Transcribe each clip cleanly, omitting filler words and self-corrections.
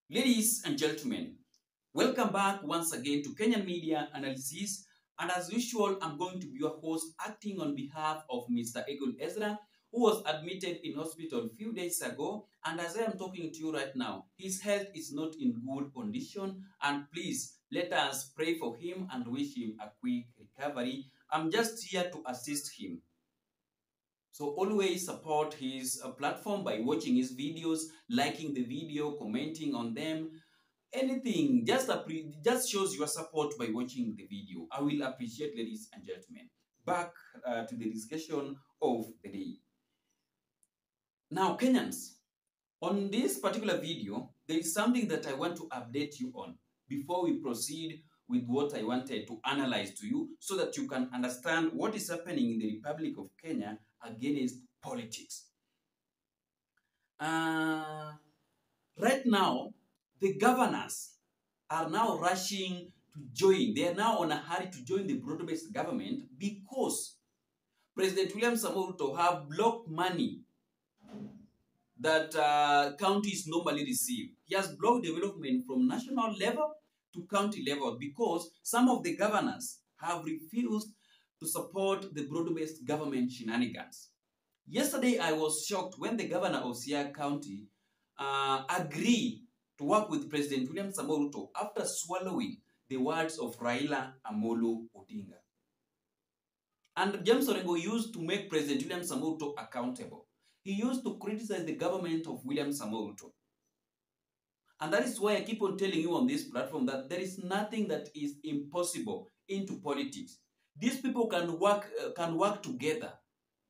Ladies and gentlemen, welcome back once again to Kenyan Media Analysis. And as usual, I'm going to be your host acting on behalf of Mr. Egul Ezra, who was admitted in hospital a few days ago. And as I am talking to you right now, his health is not in good condition. And please let us pray for him and wish him a quick recovery. I'm just here to assist him. So always support his platform by watching his videos, liking the video, commenting on them, anything. Just shows your support by watching the video. I will appreciate, ladies and gentlemen. Back to the discussion of the day. Now, Kenyans, on this particular video, there is something that I want to update you on before we proceed with what I wanted to analyze to you so that you can understand what is happening in the Republic of Kenya against politics. Right now, the governors are now rushing to join. They are now on a hurry to join the broad-based government because President William Samoei Ruto have blocked money that counties normally receive. He has blocked development from national level to county level because some of the governors have refused to support the broad-based government shenanigans. Yesterday, I was shocked when the governor of Siaya County agreed to work with President William Samoei Ruto after swallowing the words of Raila Amolo Odinga. And James Orengo used to make President William Samoei Ruto accountable. He used to criticize the government of William Samoei Ruto. And that is why I keep on telling you on this platform that there is nothing that is impossible into politics. These people can work together.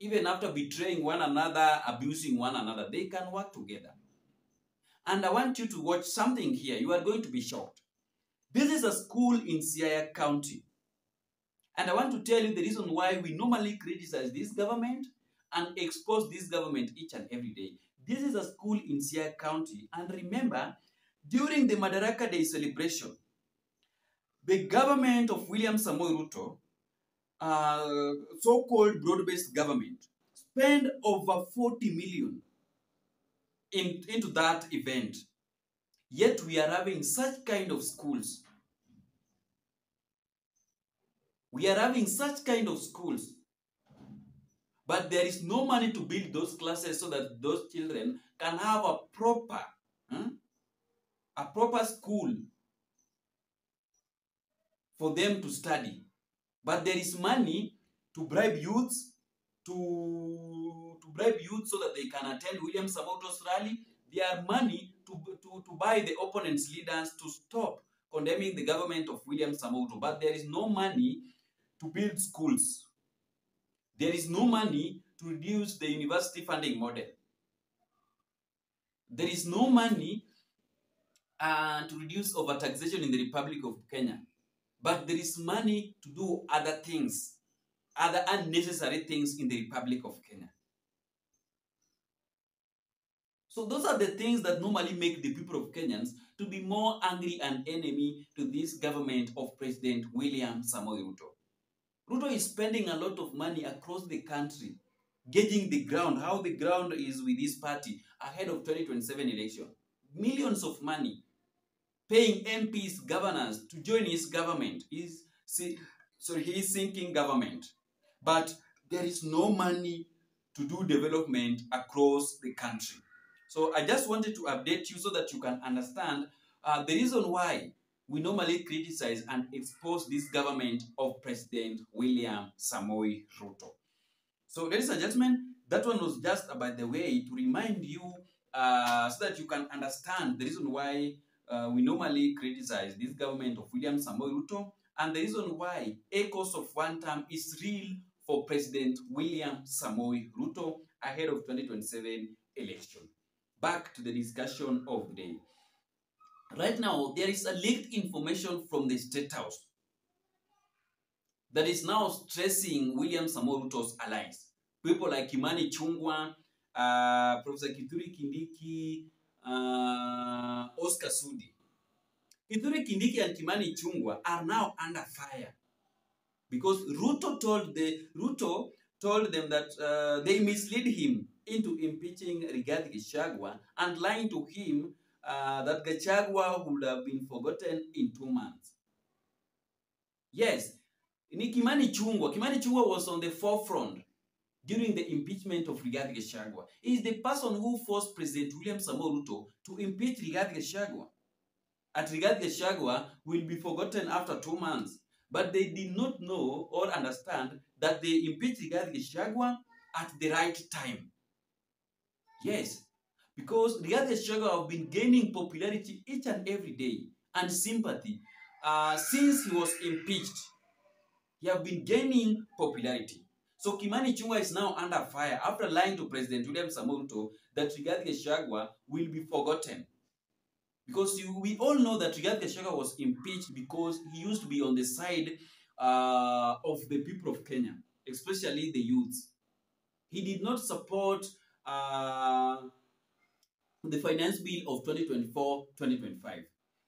Even after betraying one another, abusing one another, they can work together. And I want you to watch something here. You are going to be shocked. This is a school in Siaya County. And I want to tell you the reason why we normally criticize this government and expose this government each and every day. This is a school in Siaya County. And remember, during the Madaraka Day celebration, the government of William Samoei Ruto, so-called broad-based government, spent over 40 million into that event. Yet we are having such kind of schools. We are having such kind of schools. But there is no money to build those classes so that those children can have a proper school for them to study. But there is money to bribe youths, to bribe youth so that they can attend William Samoei Ruto's rally. There are money to buy the opponent's leaders to stop condemning the government of William Samoei Ruto. But there is no money to build schools. There is no money to reduce the university funding model. There is no money to reduce overtaxation in the Republic of Kenya. But there is money to do other things, other unnecessary things in the Republic of Kenya. So those are the things that normally make the people of Kenyans to be more angry and enemy to this government of President William Samoei Ruto. Ruto is spending a lot of money across the country, gauging the ground, how the ground is with this party ahead of 2027 election. Millions of money, paying MPs, governors to join his government. He is sinking government. But there is no money to do development across the country. So I just wanted to update you so that you can understand the reason why we normally criticize and expose this government of President William Samoei Ruto. So, ladies and gentlemen, that one was just by the way to remind you so that you can understand the reason why we normally criticize this government of William Samoei Ruto and the reason why echoes of WANTAM is real for President William Samoei Ruto ahead of 2027 election. Back to the discussion of the day. Right now, there is a leaked information from the State House that is now stressing William Samoei Ruto's allies. People like Ichungwa, Professor Kindiki, Oscar Sudi. Kindiki and Ichungwa are now under fire because Ruto told them that they misled him into impeaching Rigathi Gachagua and lying to him that Gachagua would have been forgotten in 2 months. Yes, Kimani Ichungwa. Kimani Ichungwa was on the forefront during the impeachment of Rigathi Gachagua. He is the person who forced President William Samoei Ruto to impeach Rigathi Gachagua. And Rigathi Gachagua will be forgotten after 2 months. But they did not know or understand that they impeached Rigathi Gachagua at the right time. Yes, because Rigathi Gachagua have been gaining popularity each and every day and sympathy since he was impeached. He have been gaining popularity. So Kimani Ichungwa is now under fire after lying to President William Samoei Ruto that Rigathi Gachagua will be forgotten. Because we all know that Rigathi Gachagua was impeached because he used to be on the side of the people of Kenya, especially the youths. He did not support the finance bill of 2024-2025.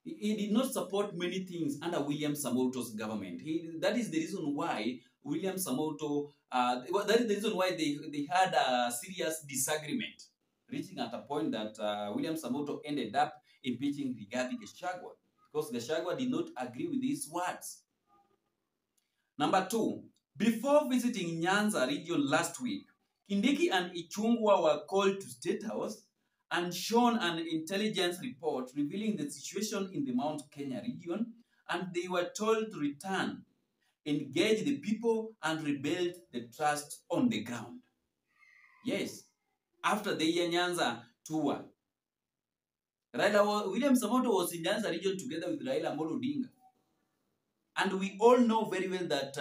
He did not support many things under William Samoei Ruto's government. That is the reason why William Samoei Ruto, that is the reason why they had a serious disagreement, reaching at a point that William Samoei Ruto ended up impeaching Rigathi Gachagua because Gachagua did not agree with his words. Number 2, before visiting Nyanza region last week, Kindiki and Ichungwa were called to State House and shown an intelligence report revealing the situation in the Mount Kenya region, and they were told to return, engage the people, and rebuild the trust on the ground. Yes, after the Nyanza tour, William Samoei Ruto was in Nyanza region together with Raila Amolo Odinga. And we all know very well that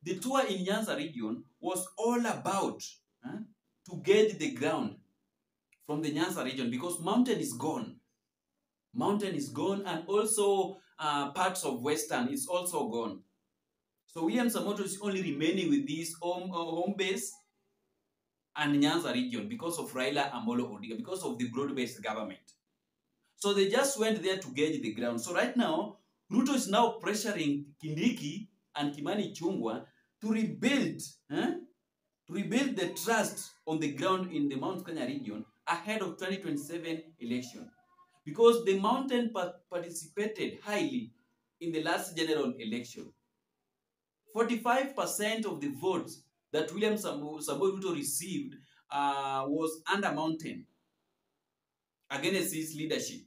the tour in Nyanza region was all about to gauge the ground from the Nyanza region because mountain is gone. Mountain is gone, and also parts of Western is also gone. So William Samoei Ruto is only remaining with this home base and Nyanza region because of Raila Amolo Odinga, because of the broad-based government. So they just went there to gauge the ground. So right now, Ruto is now pressuring Kindiki and Kimani Ichungwa to rebuild the trust on the ground in the Mount Kenya region ahead of 2027 election. Because the mountain participated highly in the last general election. 45% of the votes that William Samoei Ruto received was under mountain against his leadership.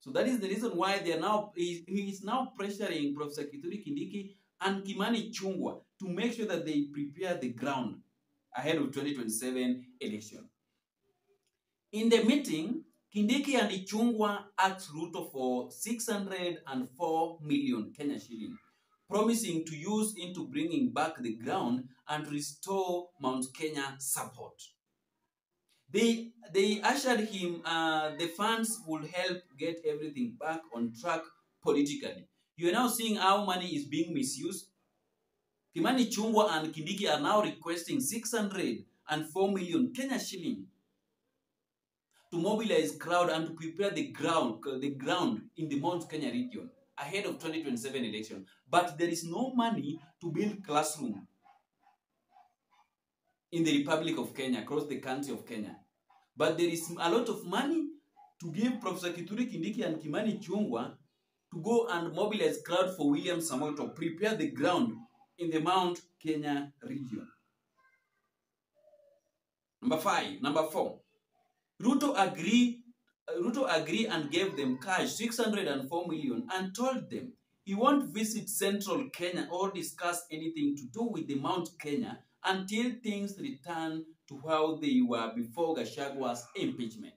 So that is the reason why he is now pressuring Professor Kithure Kindiki and Kimani Ichungwa to make sure that they prepare the ground ahead of 2027 election. In the meeting, Kindiki and Ichungwa asked Ruto for 604 million Kenya shilling, promising to use into bringing back the ground and restore Mount Kenya support. They assured him the funds will help get everything back on track politically. You are now seeing how money is being misused. Kimani Ichungwa and Kindiki are now requesting 604 million Kenya shilling to mobilize crowd and to prepare the ground in the Mount Kenya region ahead of 2027 election. But there is no money to build classroom in the Republic of Kenya, across the country of Kenya. But there is a lot of money to give Professor Kithure Kindiki and Kimani Ichungwa to go and mobilize crowd for William Samoei to prepare the ground in the Mount Kenya region. Number 4. Ruto agreed and gave them cash 604 million and told them he won't visit Central Kenya or discuss anything to do with the Mount Kenya until things return to how they were before Gachagua's impeachment.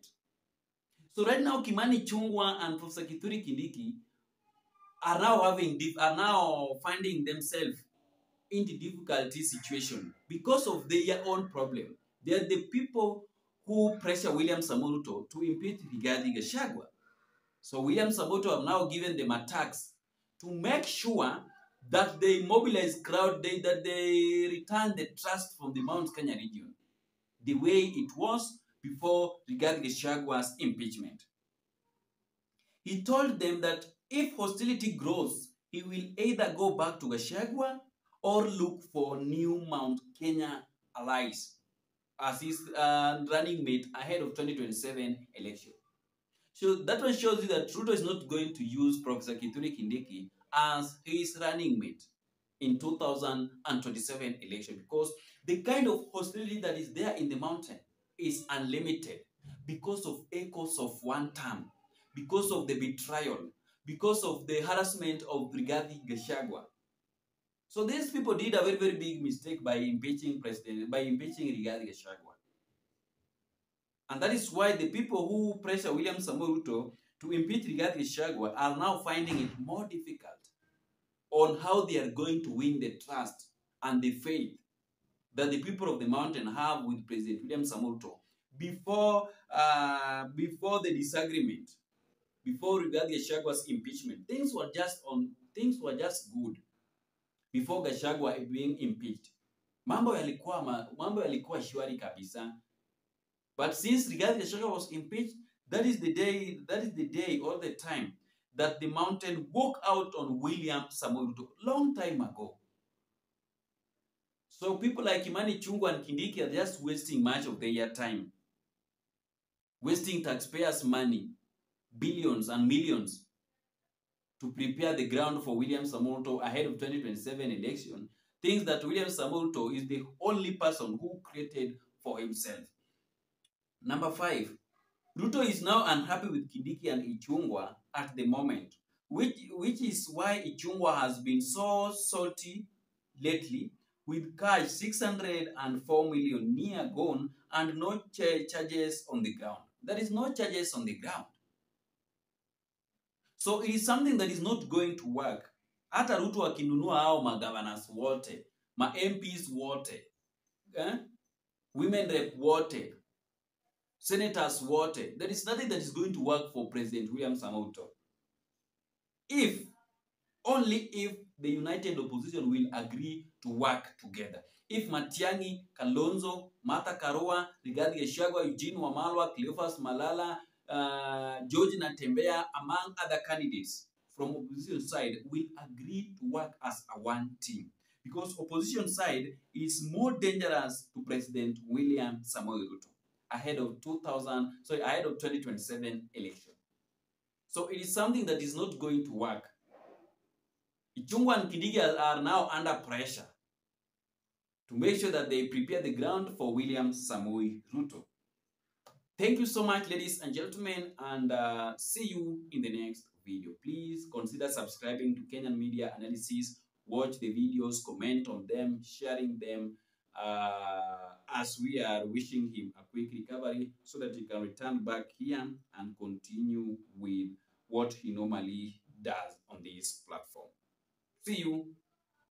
So right now, Kimani Ichungwa and Professor Kithure Kindiki are now finding themselves in the difficulty situation because of their own problem. They are the people who pressure William Samoei Ruto to impeach Rigathi Gachagua. So William Samoei Ruto have now given them a task to make sure that they mobilize crowd, that they return the trust from the Mount Kenya region the way it was before Rigathi Gachagua's impeachment. He told them that if hostility grows, he will either go back to Gachagua or look for new Mount Kenya allies as his running mate ahead of 2027 election. So that one shows you that Ruto is not going to use Professor Kithure Kindiki as his running mate in 2027 election, because the kind of hostility that is there in the mountain is unlimited because of echoes of one term, because of the betrayal, because of the harassment of Rigathi Gachagua. So these people did a very, very big mistake by impeaching Rigathi Gachagua. And that is why the people who pressure William Samoei Ruto to impeach Rigathi Gachagua are now finding it more difficult on how they are going to win the trust and the faith that the people of the mountain have with President William Samoei Ruto before the disagreement, before Rigathi Gachagua's impeachment. Things were just good before Gachagua being impeached. Mambo yalikuwa shwari kabisa. But since Rigathi Gachagua was impeached, that is the day or the time that the mountain woke out on William Samoei Ruto long time ago. So people like Ichungwa and Kindiki are just wasting much of their time, wasting taxpayers' money, billions and millions, to prepare the ground for William Samoei Ruto ahead of 2027 election. Things that William Samoei Ruto is the only person who created for himself. Number 5, Ruto is now unhappy with Kindiki and Ichungwa at the moment, which is why Ichungwa has been so salty lately, with cash 604 million near gone and no charges on the ground. There is no charges on the ground. So it is something that is not going to work. Hata Ruto akinunua hao ma-governors wote, ma-MPs wote, women rep wote, senators wote, there is nothing that is going to work for President William Samoei Ruto. Only if the united opposition will agree to work together. If Matiang'i, Kalonzo, Martha Karua, Rigathi Gachagua, Eugene Wamalwa, Cleophas Malala, George Natembeya, among other candidates from opposition side, will agree to work as a one team. Because opposition side is more dangerous to President William Samoei Ruto ahead of 2027 election. So it is something that is not going to work. Ichungwa and Kindiki are now under pressure to make sure that they prepare the ground for William Samoei Ruto. Thank you so much, ladies and gentlemen, and see you in the next video. Please consider subscribing to Kenyan Media Analysis. Watch the videos, comment on them, sharing them, as we are wishing him a quick recovery so that he can return back here and continue with what he normally does on this platform. See you